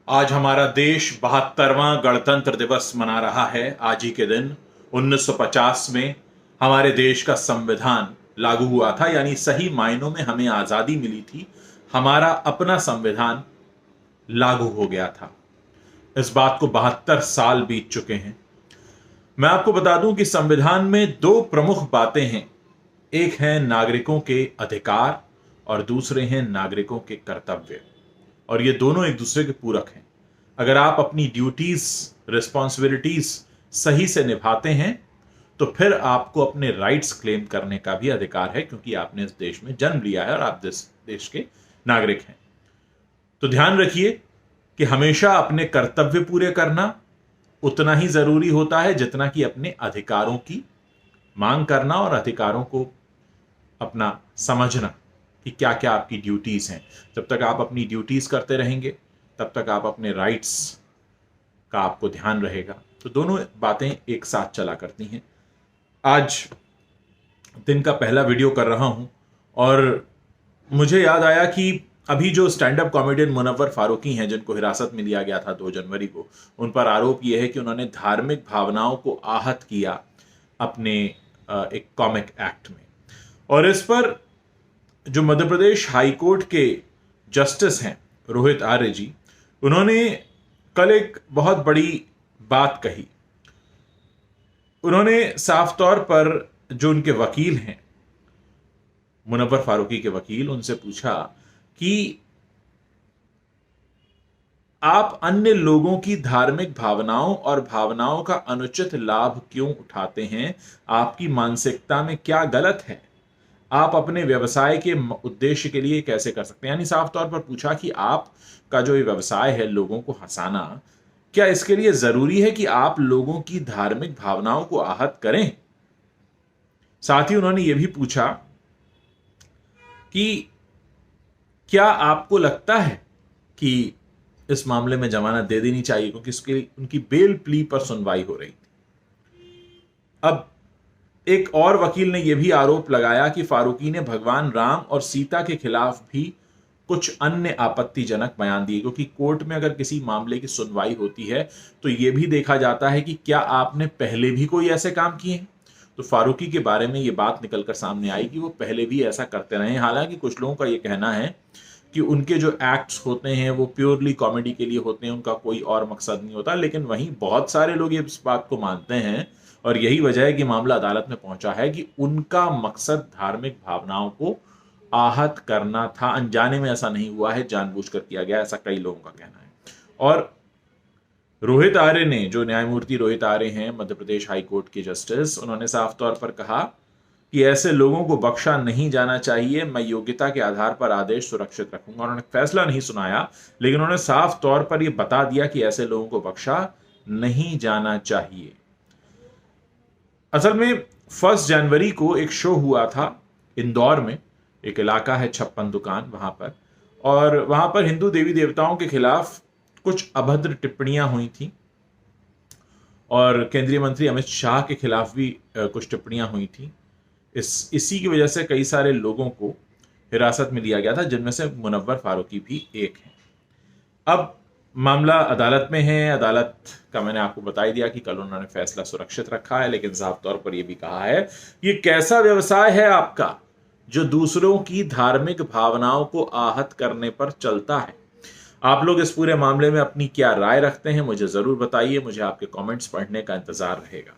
आज हमारा देश 72वां गणतंत्र दिवस मना रहा है। आज ही के दिन 1950 में हमारे देश का संविधान लागू हुआ था, यानी सही मायनों में हमें आजादी मिली थी। हमारा अपना संविधान लागू हो गया था। इस बात को 72 साल बीत चुके हैं। मैं आपको बता दूं कि संविधान में दो प्रमुख बातें हैं। एक है नागरिकों के अधिकार और दूसरे हैं नागरिकों के कर्तव्य, और ये दोनों एक दूसरे के पूरक हैं। अगर आप अपनी ड्यूटीज, रिस्पॉन्सिबिलिटीज सही से निभाते हैं तो फिर आपको अपने राइट्स क्लेम करने का भी अधिकार है, क्योंकि आपने इस देश में जन्म लिया है और आप इस देश के नागरिक हैं। तो ध्यान रखिए कि हमेशा अपने कर्तव्य पूरे करना उतना ही जरूरी होता है जितना कि अपने अधिकारों की मांग करना और अधिकारों को अपना समझना कि क्या क्या आपकी ड्यूटीज हैं। जब तक आप अपनी ड्यूटीज करते रहेंगे तब तक आप अपने राइट्स का आपको ध्यान रहेगा। तो दोनों बातें एक साथ चला करती हैं। आज दिन का पहला वीडियो कर रहा हूं और मुझे याद आया कि अभी जो stand up comedian Munawar Faruqui हैं, जिनको हिरासत में लिया गया था 2 जनवरी को, उन पर आरोप यह है कि उन्होंने धार्मिक भावनाओं को आहत किया अपने एक कॉमिक एक्ट में। और इस पर जो मध्य प्रदेश हाई कोर्ट के जस्टिस हैं रोहित आर्य जी, उन्होंने कल एक बहुत बड़ी बात कही। उन्होंने साफ तौर पर जो उनके वकील हैं, मुनव्वर फारूकी के वकील, उनसे पूछा कि आप अन्य लोगों की धार्मिक भावनाओं और भावनाओं का अनुचित लाभ क्यों उठाते हैं? आपकी मानसिकता में क्या गलत है? आप अपने व्यवसाय के उद्देश्य के लिए कैसे कर सकते हैं? यानी साफ तौर पर पूछा कि आपका जो ये व्यवसाय है, लोगों को हंसाना, क्या इसके लिए जरूरी है कि आप लोगों की धार्मिक भावनाओं को आहत करें? साथ ही उन्होंने ये भी पूछा कि क्या आपको लगता है कि इस मामले में जमानत दे देनी चाहिए, क्योंकि इसके उनकी बेल प्ली पर सुनवाई हो रही थी। अब एक और वकील ने यह भी आरोप लगाया कि फारूकी ने भगवान राम और सीता के खिलाफ भी कुछ अन्य आपत्तिजनक बयान दिए, क्योंकि कोर्ट में अगर किसी मामले की सुनवाई होती है तो यह भी देखा जाता है कि क्या आपने पहले भी कोई ऐसे काम किए हैं। तो फारूकी के बारे में यह बात निकलकर सामने आई कि वो पहले भी ऐसा करते रहे। हालांकि कुछ लोगों का यह कहना है कि उनके जो एक्ट्स होते हैं वो प्योरली कॉमेडी के लिए होते हैं, उनका कोई और मकसद नहीं होता। लेकिन वहीं बहुत सारे लोग इस बात को मानते हैं, और यही वजह है कि मामला अदालत में पहुंचा है, कि उनका मकसद धार्मिक भावनाओं को आहत करना था। अनजाने में ऐसा नहीं हुआ है, जानबूझकर किया गया, ऐसा कई लोगों का कहना है। और रोहित आर्य ने, जो न्यायमूर्ति रोहित आर्य हैं मध्य प्रदेश हाई कोर्ट के जस्टिस, उन्होंने साफ तौर पर कहा कि ऐसे लोगों को बख्शा नहीं जाना चाहिए। मैं योग्यता के आधार पर आदेश सुरक्षित रखूंगा। उन्होंने फैसला नहीं सुनाया, लेकिन उन्होंने साफ तौर पर यह बता दिया कि ऐसे लोगों को बख्शा नहीं जाना चाहिए। असल में 1 जनवरी को एक शो हुआ था इंदौर में, एक इलाका है 56 दुकान, वहां पर, और वहां पर हिंदू देवी देवताओं के खिलाफ कुछ अभद्र टिप्पणियां हुई थी, और केंद्रीय मंत्री अमित शाह के खिलाफ भी कुछ टिप्पणियां हुई थी। इसी की वजह से कई सारे लोगों को हिरासत में लिया गया था, जिनमें से मुनव्वर फारूकी भी एक हैं। अब मामला अदालत में है। अदालत का मैंने आपको बता ही दिया कि कल उन्होंने फैसला सुरक्षित रखा है, लेकिन साफ तौर पर यह भी कहा है ये कैसा व्यवसाय है आपका जो दूसरों की धार्मिक भावनाओं को आहत करने पर चलता है। आप लोग इस पूरे मामले में अपनी क्या राय रखते हैं, मुझे जरूर बताइए। मुझे आपके कमेंट्स पढ़ने का इंतजार रहेगा।